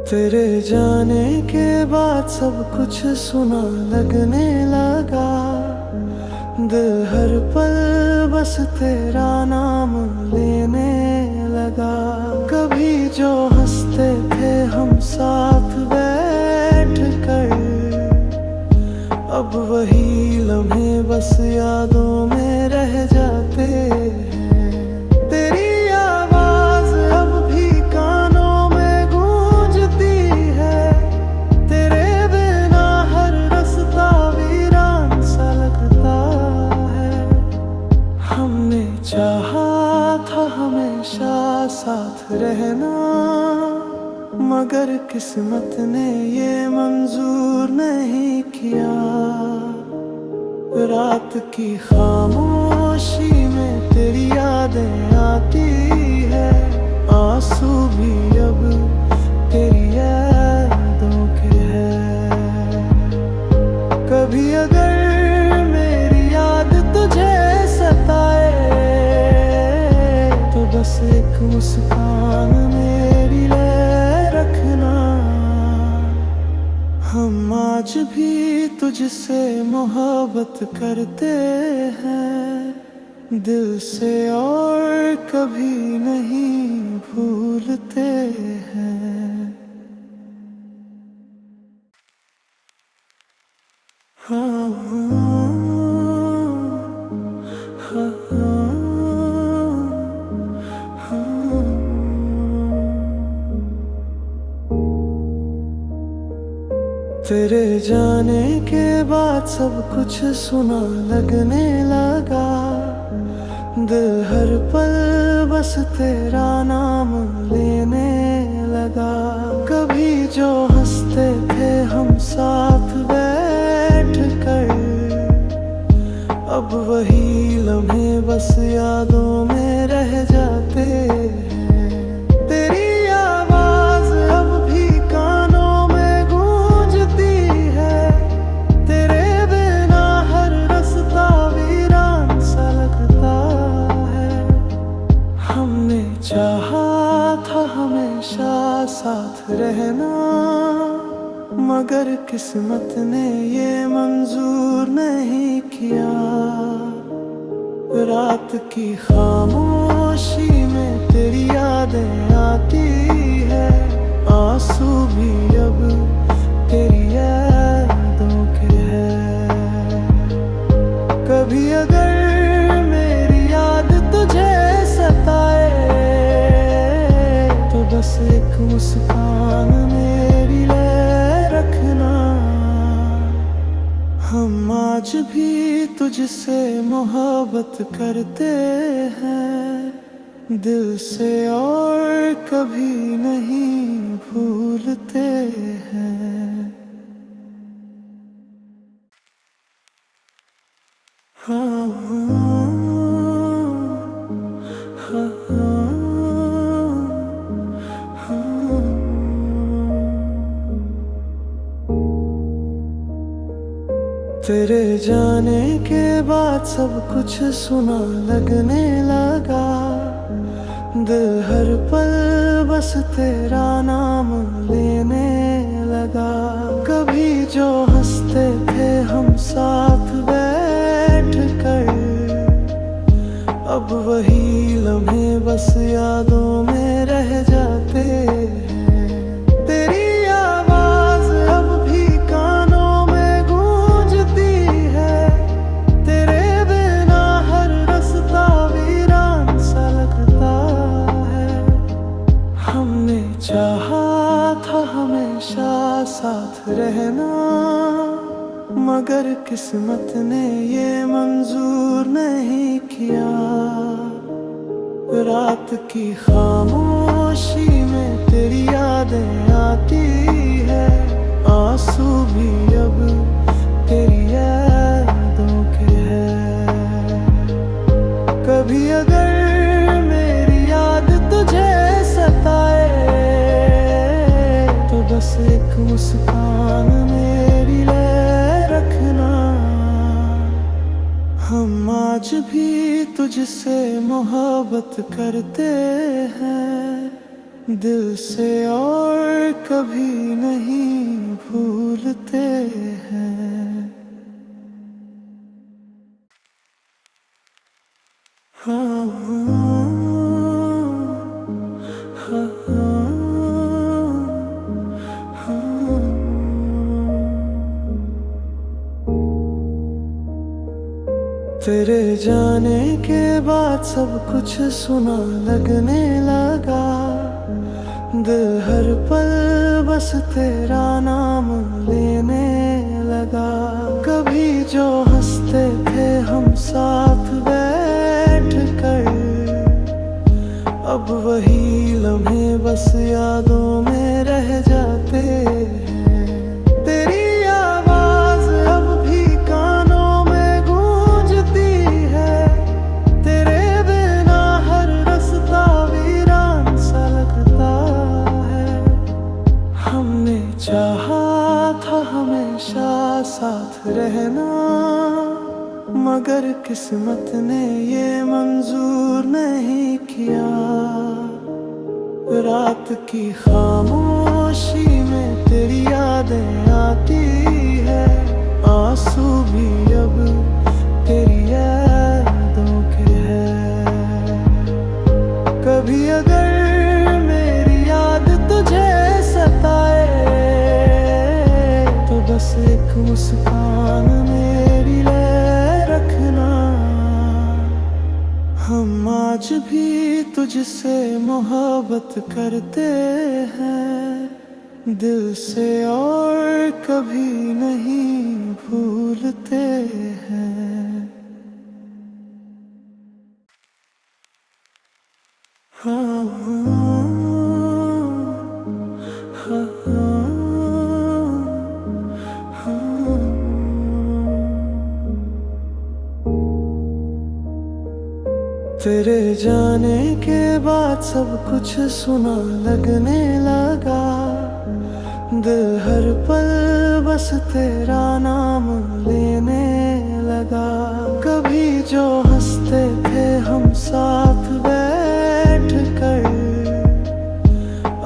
तेरे जाने के बाद सब कुछ सुना लगने लगा। दिल हर पल बस तेरा नाम लेने लगा। कभी जो हंसते थे हम साथ बैठ कर, अब वही लम्हे बस यादों में रह जाते हैं। तेरी आवाज अब भी कानों में गूंजती है। तेरे बिना हर रास्ता वीरान सा लगता है। हमने चाहा था हमेशा साथ रहना, मगर किस्मत ने ये मंजूर नहीं किया। रात की खामोशी में तेरी यादें आती है। आंसू भी अब तेरी यादों के हैं। कभी अगर मेरी याद तुझे सताए, तो बस एक मुस्कान मेरी ले रखना। हम आज भी तुझसे मोहब्बत करते हैं, दिल से और कभी नहीं भूलते हैं। हाँ, हाँ, हाँ। तेरे जाने के बाद सब कुछ सुना लगने लगा। दिल हर पल बस तेरा नाम लेने लगा। कभी जो हंसते थे हम साथ बैठ कर, अब वही लम्हे बस यादों में रह जाते हैं। तेरी आवाज अब भी कानों में गूंजती है। तेरे बिना हर रास्ता वीरान सा लगता है। हमने चाहा था हमेशा साथ रहना, मगर किस्मत ने ये मंजूर नहीं किया। रात की खामोशी में तेरी यादें आती है। आंसू भी अब तेरी यादों के हैं। कभी अगर मेरी याद तुझे सताए, तो बस एक मुस्कान मेरी ले रखना। हम आज भी तुझसे मोहब्बत करते हैं, दिल से और कभी नहीं भूलते हैं। हाँ, हाँ, हाँ। तेरे जाने के बाद सब कुछ सुना लगने लगा। दिल हर पल बस तेरा नाम लेने लगा। कभी जो हंसते थे हम साथ बैठ कर, अब वही लम्हे बस यादों में रह जाते हैं। तेरी आवाज अब भी कानों में गूंजती है। तेरे बिना हर रास्ता वीरान सा लगता है। हमने चाहा था हमेशा साथ रहना, मगर किस्मत ने ये मंजूर नहीं किया। रात की खामोशी में तेरी यादें आती है। आंसू भी अब तेरी यादों के हैं। कभी अगर मेरी याद तुझे सताए, तो बस एक मुस्कान मेरी ले रखना। हम आज भी तुझसे मोहब्बत करते हैं दिल से, और कभी नहीं भूलते हैं। हाँ, हाँ, हाँ। तेरे जाने के बाद सब कुछ सुना लगने लगा। दिल हर पल बस तेरा नाम लेने लगा। कभी जो हंसते थे हम साथ बैठ कर, अब वही लम्हे बस यादों में रह जाते हैं। तेरी आवाज अब भी कानों में गूंजती है। तेरे बिना हर रास्ता वीरान सा लगता है। हमने चाहा था हमेशा साथ रहना, मगर किस्मत ने ये मंजूर नहीं किया। रात की खामोशी में तेरी यादें आती है। आंसू भी अब तेरी यादों के हैं। कभी अगर मेरी याद तुझे सताए, तो बस एक मुस्कान मेरी ले रखना। हम आज भी तुझसे मोहब्बत करते हैं दिल से, और कभी नहीं भूलते हैं। हाँ, हाँ, हाँ। तेरे जाने के बाद सब कुछ सुना लगने लगा। दिल हर पल बस तेरा नाम लेने लगा। कभी जो हंसते थे हम साथ बैठ कर,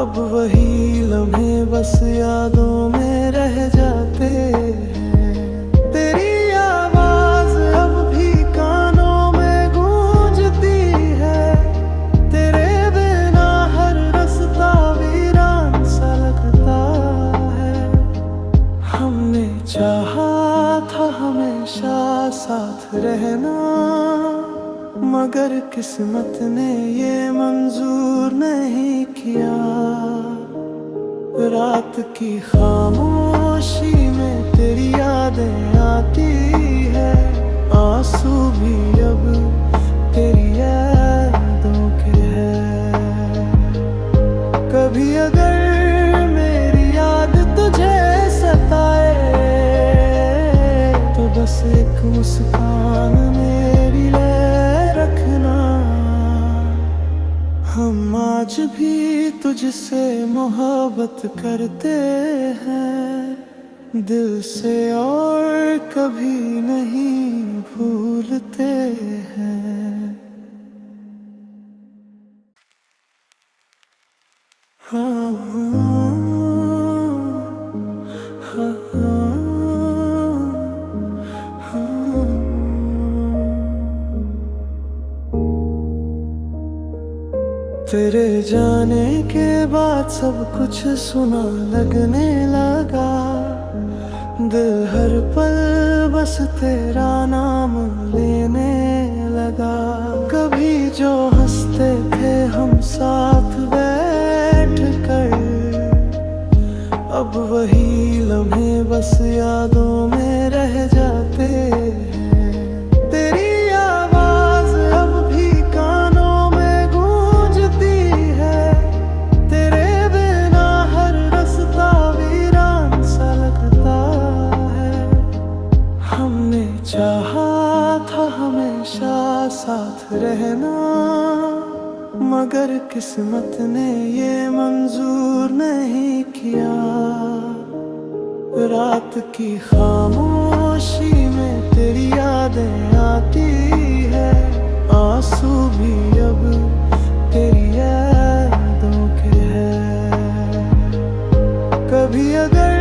अब वही लम्हे बस यादों में रह जाते हैं। तेरी आवाज अब भी कानों में गूंजती है। तेरे बिना हर रास्ता वीरान सा लगता है। हमने चाहा था हमेशा साथ रहना, मगर किस्मत ने ये मंजूर नहीं किया। रात की खामोशी में तेरी यादें आती है। आंसू भी अब तेरी यादों के हैं। कभी अगर मेरी याद तुझे सताए, तो बस एक मुस्कान मेरी ले रखना। हम आज भी तुझसे मोहब्बत करते हैं दिल से, और कभी नहीं भूलते हैं। हाँ, हाँ, हाँ। तेरे जाने के बाद सब कुछ सुना लगने लगा। दिल हर पल बस तेरा नाम लेने लगा। कभी जो हंसते थे हम साथ बैठ कर, अब वही लम्हे बस यादों में रह जाते हैं। तेरी आवाज अब भी कानों में गूंजती है। तेरे बिना हर रास्ता वीरान सा लगता है। हमने चाहा था हमेशा साथ रहना, मगर किस्मत ने ये मंजूर नहीं किया। रात की खामोशी में तेरी यादें आती है, आंसू भी अब तेरी यादों के हैं। कभी अगर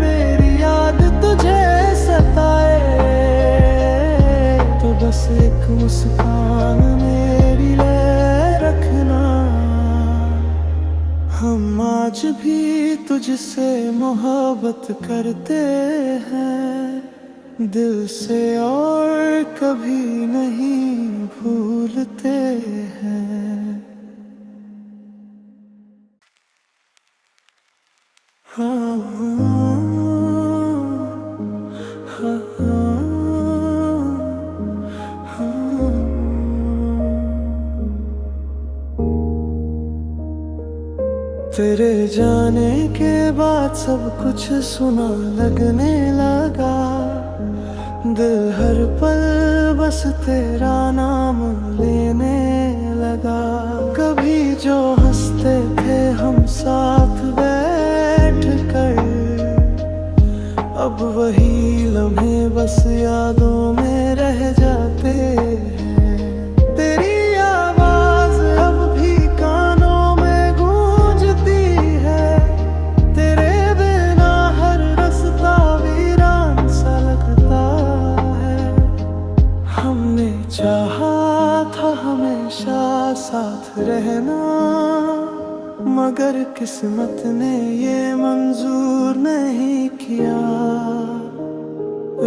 मेरी याद तुझे सताए तो बस एक मुस्कान मेरी ले रखना। हम आज भी तुझसे मोहब्बत करते हैं दिल से, और कभी नहीं भूलते हैं। हाँ, हाँ, हाँ। तेरे जाने के बाद सब कुछ सुना लगने लगा, दिल हर पल बस तेरा नाम लेने लगा। कभी जो हंसते थे हम साथ बैठ कर, अब वही लम्हे बस यादों में रह जाते हैं। तेरी आवाज अब भी कानों में गूंजती है, तेरे बिना हर रास्ता वीरान सा लगता है। हमने चाहा था हमेशा साथ रहना, मगर किस्मत ने ये मंजूर नहीं किया।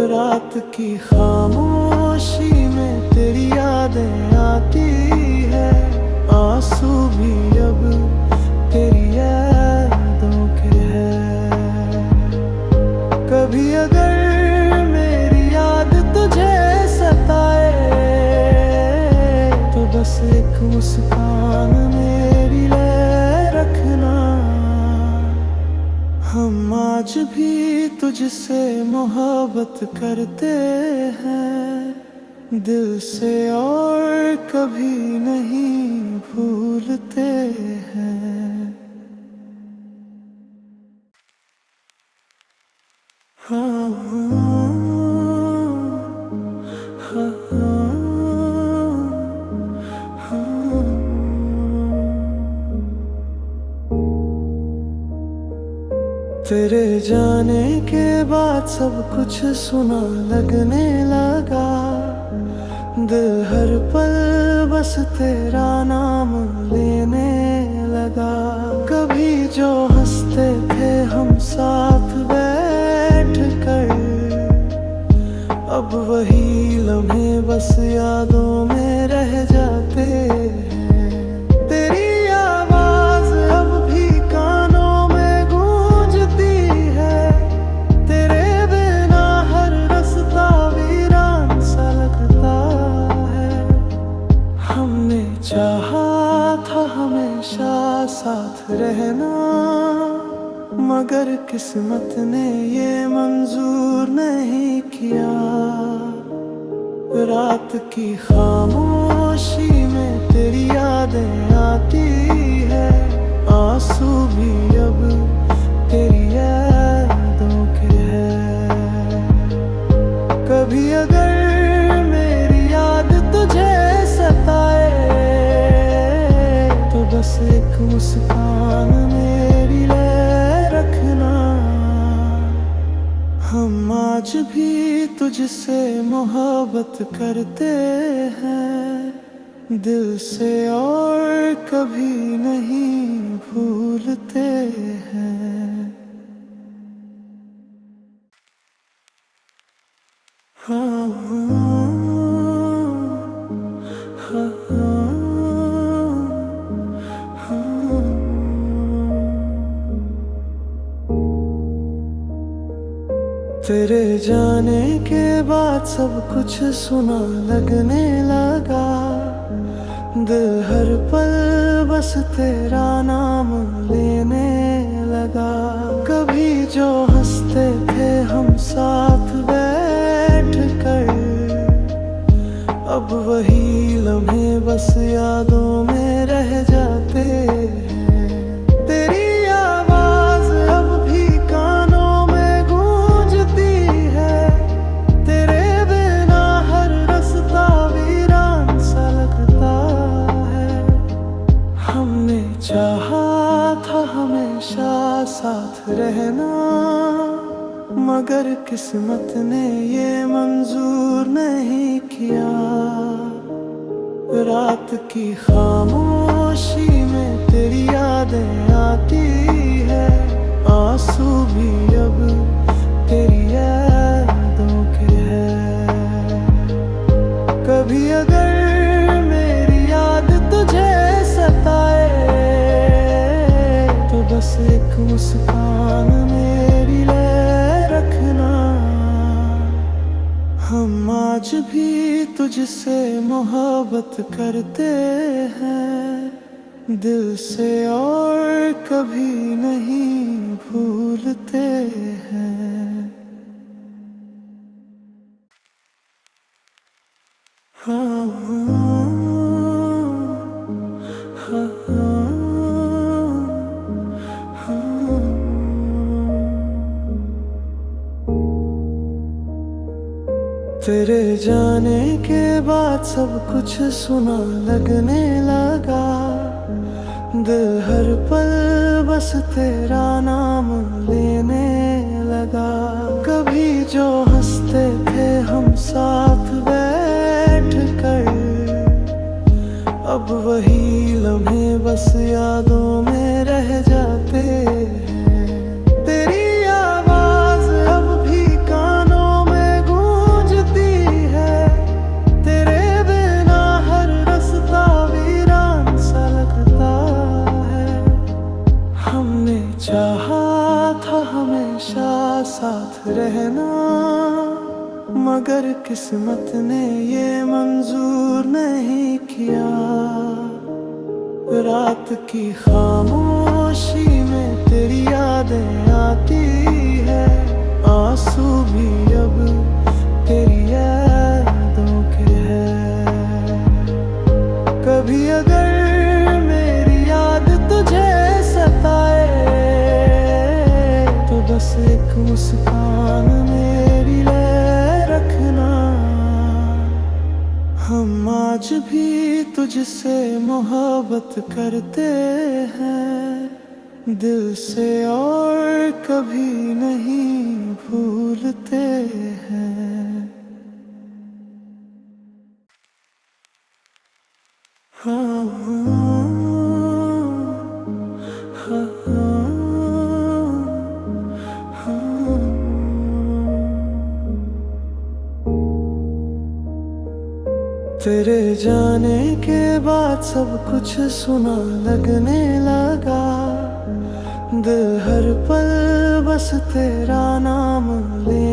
रात की खामोशी में तेरी यादें आती है, आंसू भी अब तेरी यादों के हैं। कभी अगर मेरी याद तुझे सताए तो बस एक मुस्कान मेरी ले रखना। हम आज भी तुझसे मोहब्बत करते हैं दिल से, और कभी नहीं भूलते हैं। हाँ, हाँ, हाँ। तेरे जाने के बाद सब कुछ सुना लगने लगा, दिल हर पल बस तेरा नाम लेने लगा। कभी जो हंसते थे हम साथ बैठ कर, अब वही लम्हे बस यादों में रह जाते हैं। तेरी आवाज अब भी कानों में गूंजती है, तेरे बिना हर रास्ता वीरान सा लगता है। हमने चाहा था हमेशा साथ रहना, मगर किस्मत ने ये मंजूर नहीं किया। रात की खामोशी में तेरी यादें आती है, आंसू भी अब तेरी यादों के हैं। कभी अगर मेरी याद तुझे सताए तो बस एक मुस्कान मेरी ले रखना। हम आज भी तुझसे मोहब्बत करते हैं दिल से, और कभी नहीं भूलते हैं। हाँ, हाँ, हाँ। तेरे जाने के बाद सब कुछ सुना लगने लगा, दिल हर पल बस तेरा नाम लेने लगा। कभी जो हंसते थे हम साथ बैठ कर, अब वही लम्हे बस यादों में रह जाते हैं। तेरी आवाज अब भी कानों में गूंज साथ रहना, मगर किस्मत ने ये मंजूर नहीं किया। रात की खामोशी में तेरी यादें आती है, आंसू भी अब तेरी यादों के हैं। कभी अगर मेरी याद तुझे सताए, तो बस एक मुस्कान मेरी ले रखना। हम आज भी तुझसे मोहब्बत करते हैं, दिल से और कभी नहीं भूलते हैं। हाँ हाँ हाँ हाँ। तेरे जाने के बाद सब कुछ सुना लगने लगा, दिल हर पल बस तेरा नाम लेने लगा। कभी जो हंसते थे हम साथ बैठ कर, अब वही लम्हे बस यादों में रह जाते हैं। तेरी आवाज अब भी कानों में गूंजती है, तेरे बिना हर रास्ता वीरान सा लगता है। हमने चाहा था हमेशा साथ रहना, मगर किस्मत ने ये मंजूर नहीं किया। रात की खामोशी में तेरी यादें आती है, आंसू भी अब तेरी यादों के हैं। कभी अगर मेरी याद तुझे सताए, तो बस एक मुस्कान मेरी ले रखना। हम आज भी तुझसे मोहब्बत करते हैं, दिल से और कभी नहीं भूलते हैं। हाँ हाँ हाँ हाँ। तेरे जाने के बाद सब कुछ सुना लगने लगा, दिल हर पल बस तेरा नाम ले